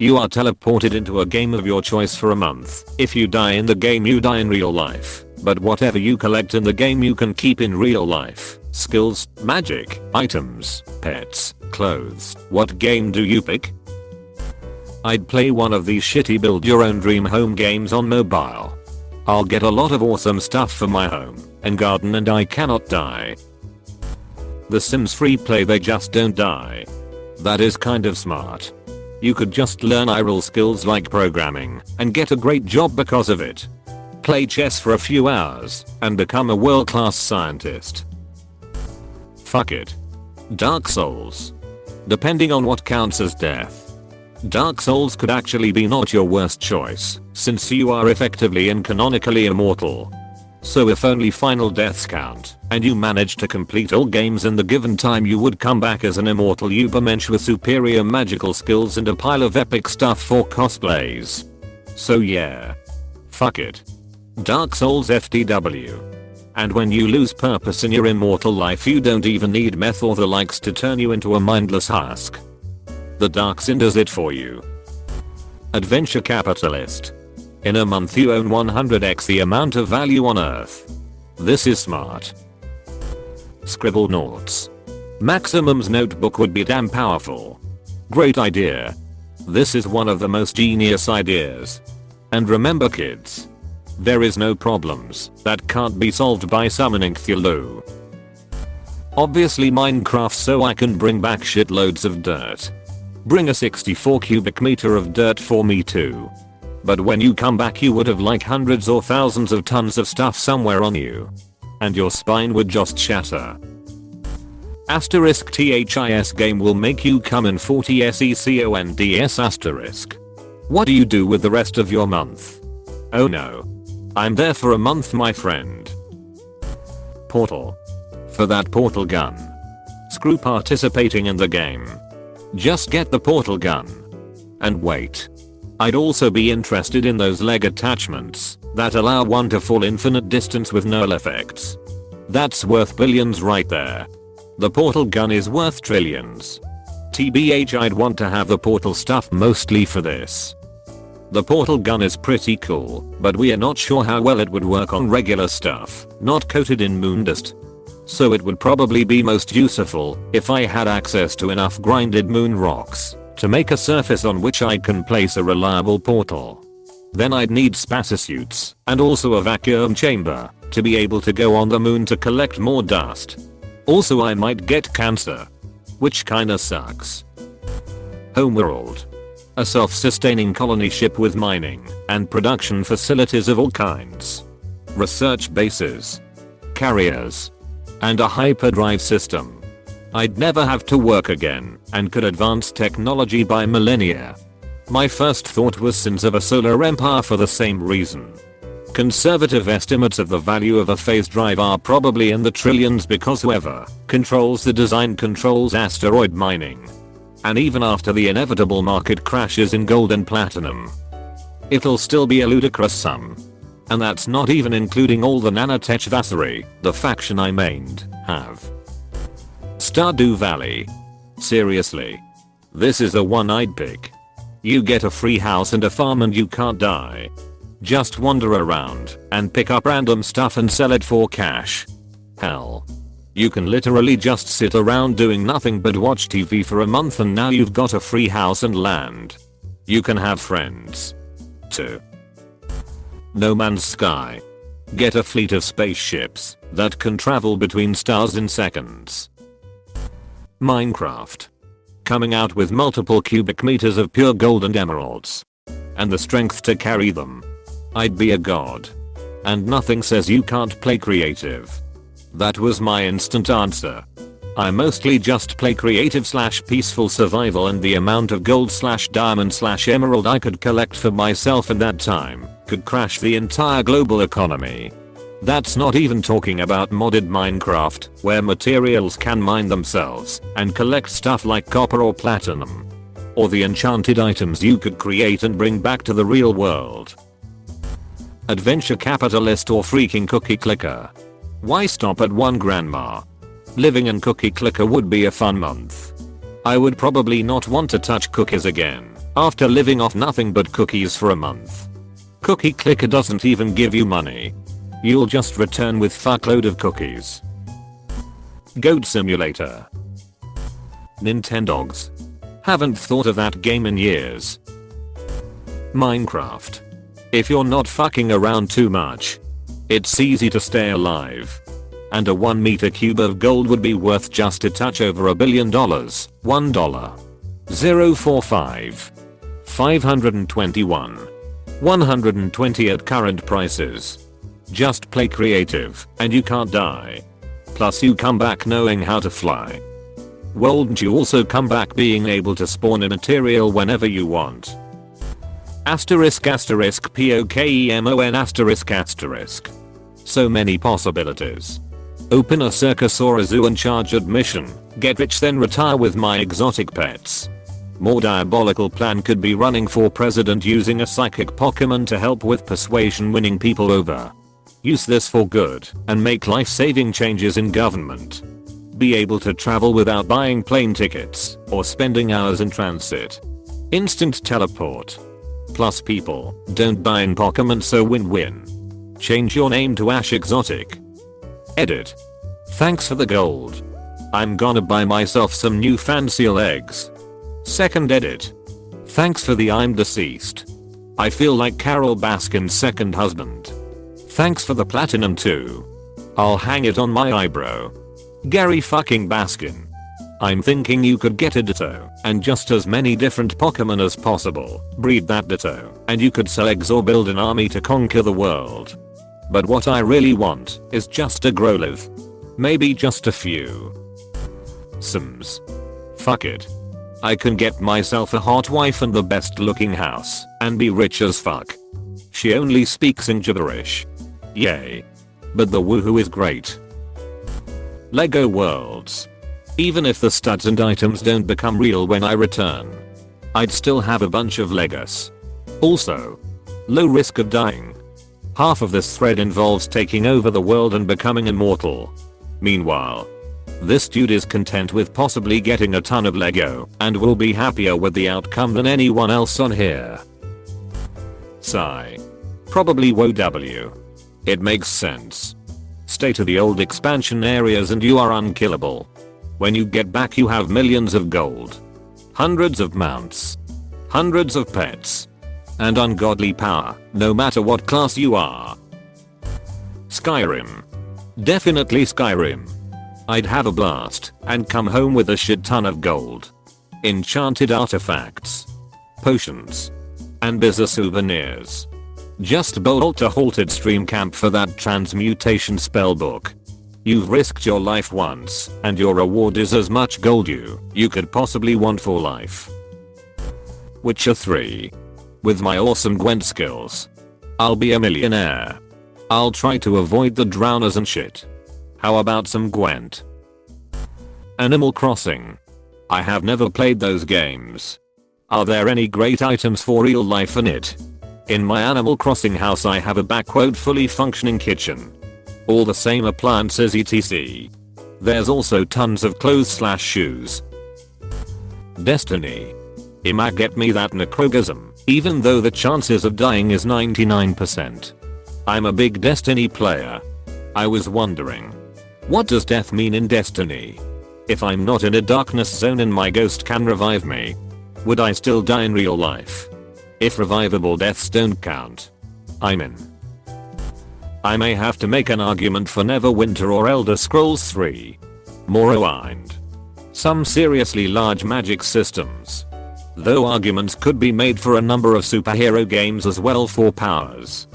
You are teleported into a game of your choice for a month. If you die in the game, you die in real life. But whatever you collect in the game you can keep in real life. Skills, magic, items, pets, clothes. What game do you pick? I'd play one of these shitty build your own dream home games on mobile. I'll get a lot of awesome stuff for my home and garden, and I cannot die. The Sims free play, they just don't die. That is kind of smart. You could just learn IRL skills like programming and get a great job because of it. Play chess for a few hours and become a world-class scientist. Fuck it. Dark Souls. Depending on what counts as death. Dark Souls could actually be not your worst choice, since you are effectively and canonically immortal. So if only final deaths count, and you manage to complete all games in the given time, you would come back as an immortal Ubermensch with superior magical skills and a pile of epic stuff for cosplays. So yeah. Fuck it. Dark Souls FTW. And when you lose purpose in your immortal life, you don't even need meth or the likes to turn you into a mindless husk. The Dark Sin does it for you. Adventure capitalist. In a month you own 100x the amount of value on Earth. This is smart. Scribblenauts. Maximum's notebook would be damn powerful. Great idea. This is one of the most genius ideas. And remember kids, there is no problems that can't be solved by summoning Cthulhu. Obviously Minecraft, so I can bring back shitloads of dirt. Bring a 64 cubic meter of dirt for me too. But when you come back you would have like hundreds or thousands of tons of stuff somewhere on you. And your spine would just shatter. Asterisk THIS game will make you come in 40 SECONDS asterisk. What do you do with the rest of your month? Oh no. I'm there for a month, my friend. Portal. For that portal gun. Screw participating in the game. Just get the portal gun. And wait. I'd also be interested in those leg attachments that allow one to fall infinite distance with null effects. That's worth billions right there. The portal gun is worth trillions. TBH, I'd want to have the portal stuff mostly for this. The portal gun is pretty cool, but we are not sure how well it would work on regular stuff not coated in moon dust. So it would probably be most useful if I had access to enough grinded moon rocks to make a surface on which I can place a reliable portal. Then I'd need spacesuits and also a vacuum chamber to be able to go on the moon to collect more dust. Also I might get cancer, which kinda sucks. Homeworld. A self-sustaining colony ship with mining and production facilities of all kinds. Research bases. Carriers. And a hyperdrive system. I'd never have to work again and could advance technology by millennia. My first thought was sins of a solar empire for the same reason. Conservative estimates of the value of a phase drive are probably in the trillions because whoever controls the design controls asteroid mining. And even after the inevitable market crashes in gold and platinum, it'll still be a ludicrous sum. And that's not even including all the nanotech vassery the faction I mained have. Stardew Valley. Seriously. This is the one I'd pick. You get a free house and a farm and you can't die. Just wander around and pick up random stuff and sell it for cash. Hell. You can literally just sit around doing nothing but watch TV for a month and now you've got a free house and land. You can have friends. Too. No Man's Sky. Get a fleet of spaceships that can travel between stars in seconds. Minecraft. Coming out with multiple cubic meters of pure gold and emeralds. And the strength to carry them. I'd be a god. And nothing says you can't play creative. That was my instant answer. I mostly just play creative / peaceful survival, and the amount of gold / diamond / emerald I could collect for myself in that time could crash the entire global economy. That's not even talking about modded Minecraft, where materials can mine themselves and collect stuff like copper or platinum. Or the enchanted items you could create and bring back to the real world. Adventure capitalist or freaking cookie clicker. Why stop at one grandma? Living in cookie clicker would be a fun month. I would probably not want to touch cookies again, After living off nothing but cookies for a month. Cookie Clicker doesn't even give you money. You'll just return with fuckload of cookies. Goat Simulator. Nintendogs. Haven't thought of that game in years. Minecraft. If you're not fucking around too much, it's easy to stay alive. And a 1 meter cube of gold would be worth just a touch over $1 billion. $1. 045. 521. 120 at current prices. Just play creative and you can't die. Plus you come back knowing how to fly. Won't you also come back being able to spawn a material whenever you want? **POKEMON ***. So many possibilities. Open a circus or a zoo and charge admission, get rich then retire with my exotic pets. More diabolical plan could be running for president using a psychic Pokemon to help with persuasion winning people over. Use this for good and make life-saving changes in government. Be able to travel without buying plane tickets or spending hours in transit. Instant teleport. Plus people don't buy in Pokemon so win-win. Change your name to Ash Exotic. Edit. Thanks for the gold. I'm gonna buy myself some new fancy legs. Second edit. Thanks for the I'm deceased. I feel like Carol Baskin's second husband. Thanks for the platinum too. I'll hang it on my eyebrow. Gary fucking Baskin. I'm thinking you could get a Ditto and just as many different Pokemon as possible. Breed that Ditto and you could sell eggs or build an army to conquer the world. But what I really want is just a Growlithe. Maybe just a few. Sims. Fuck it. I can get myself a hot wife and the best looking house and be rich as fuck. She only speaks in gibberish. Yay. But the woohoo is great. Lego Worlds. Even if the studs and items don't become real when I return, I'd still have a bunch of Legos. Also, low risk of dying. Half of this thread involves taking over the world and becoming immortal. Meanwhile, this dude is content with possibly getting a ton of Lego and will be happier with the outcome than anyone else on here. Sigh. Probably WoW. It makes sense. Stay to the old expansion areas and you are unkillable. When you get back you have millions of gold, hundreds of mounts, hundreds of pets, and ungodly power, no matter what class you are. Skyrim. Definitely Skyrim. I'd have a blast and come home with a shit ton of gold, enchanted artifacts, potions, and bizarre souvenirs. Just bolt to Halted Stream Camp for that transmutation spellbook. You've risked your life once, and your reward is as much gold you could possibly want for life. Witcher 3. With my awesome Gwent skills, I'll be a millionaire. I'll try to avoid the drowners and shit. How about some Gwent? Animal Crossing. I have never played those games. Are there any great items for real life in it? In my Animal Crossing house I have a fully functioning kitchen. All the same appliances etc. There's also tons of clothes/shoes. Destiny. Ima get me that necrogasm, even though the chances of dying is 99%. I'm a big Destiny player. I was wondering, what does death mean in Destiny? If I'm not in a darkness zone and my ghost can revive me, would I still die in real life? If revivable deaths don't count, I'm in. I may have to make an argument for Neverwinter or Elder Scrolls 3. Morrowind. Some seriously large magic systems. Though arguments could be made for a number of superhero games as well for powers.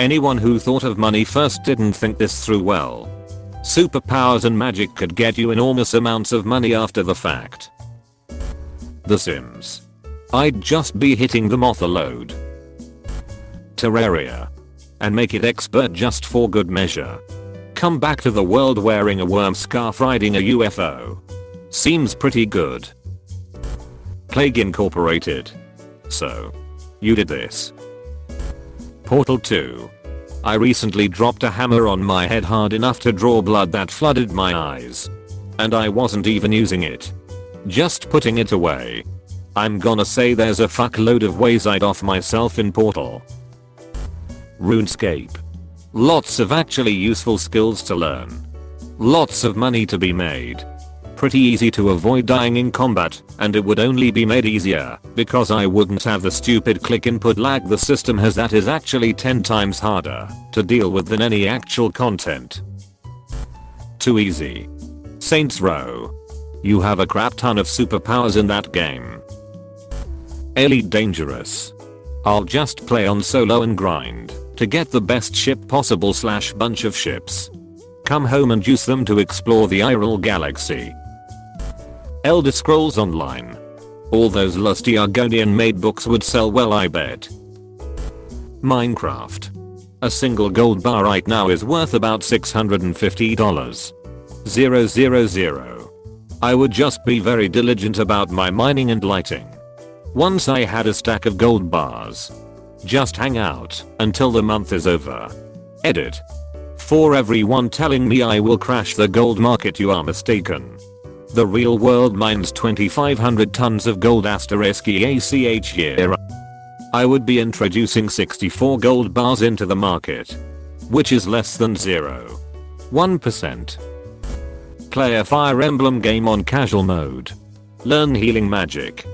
Anyone who thought of money first didn't think this through well. Superpowers and magic could get you enormous amounts of money after the fact. The Sims. I'd just be hitting them off a load. Terraria. And make it expert just for good measure. Come back to the world wearing a worm scarf riding a UFO. Seems pretty good. Plague Incorporated. So, you did this. Portal 2. I recently dropped a hammer on my head hard enough to draw blood that flooded my eyes. And I wasn't even using it. Just putting it away. I'm gonna say there's a fuckload of ways I'd off myself in Portal. RuneScape. Lots of actually useful skills to learn. Lots of money to be made. Pretty easy to avoid dying in combat, and it would only be made easier because I wouldn't have the stupid click input lag the system has that is actually 10 times harder to deal with than any actual content. Too easy. Saints Row. You have a crap ton of superpowers in that game. Elite Dangerous. I'll just play on solo and grind to get the best ship possible / bunch of ships. Come home and use them to explore the Iral Galaxy. Elder Scrolls Online. All those lusty Argonian made books would sell well, I bet. Minecraft. A single gold bar right now is worth about $650. 000. I would just be very diligent about my mining and lighting. Once I had a stack of gold bars. Just hang out until the month is over. Edit. For everyone telling me I will crash the gold market, you are mistaken. The real world mines 2,500 tons of gold *EACH year. I would be introducing 64 gold bars into the market. Which is less than 0.1%. Play a Fire Emblem game on casual mode. Learn healing magic.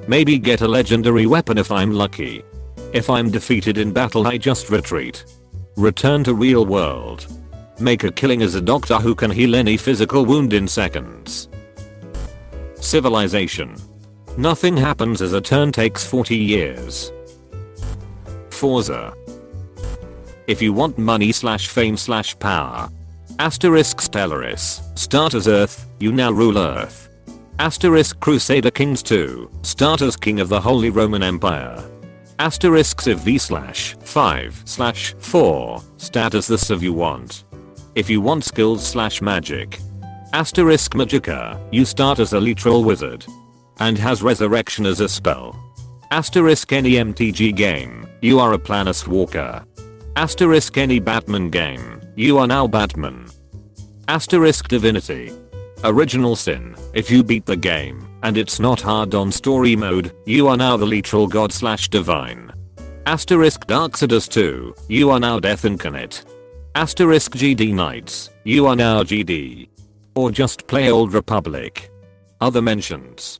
Maybe get a legendary weapon if I'm lucky. If I'm defeated in battle I just retreat. Return to real world. Make a killing as a doctor who can heal any physical wound in seconds. Civilization. Nothing happens as a turn takes 40 years. Forza. If you want money / fame / power. Stellaris. Start as Earth, you now rule Earth. Crusader Kings 2. Start as King of the Holy Roman Empire. Civ V /5/4. Stat as the civ you want. If you want skills / magic. Magicka, you start as a literal wizard. And has resurrection as a spell. Any MTG game, you are a Planus Walker. Any Batman game, you are now Batman. Divinity. Original Sin, if you beat the game, and it's not hard on story mode, you are now the literal god / divine. Darksiders 2, you are now Death Incarnate. GD Knights, you are now GD. Or just play Old Republic. Other mentions.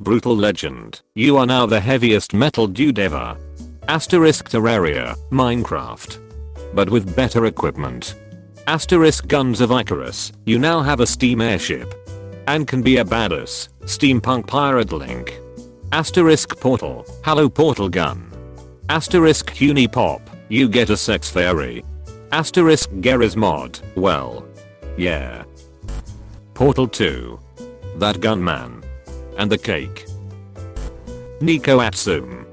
Brutal Legend, you are now the heaviest metal dude ever. Terraria, Minecraft. But with better equipment. Guns of Icarus, you now have a steam airship. And can be a badass, steampunk pirate link. Portal, hello portal gun. Hunipop, you get a sex fairy. Garry's mod, well. Yeah. Portal 2. That gunman. And the cake. Nico Atsum.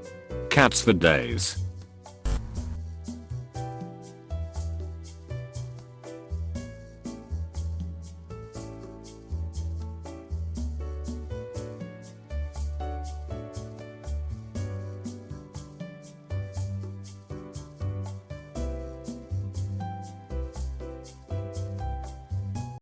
Cats for days.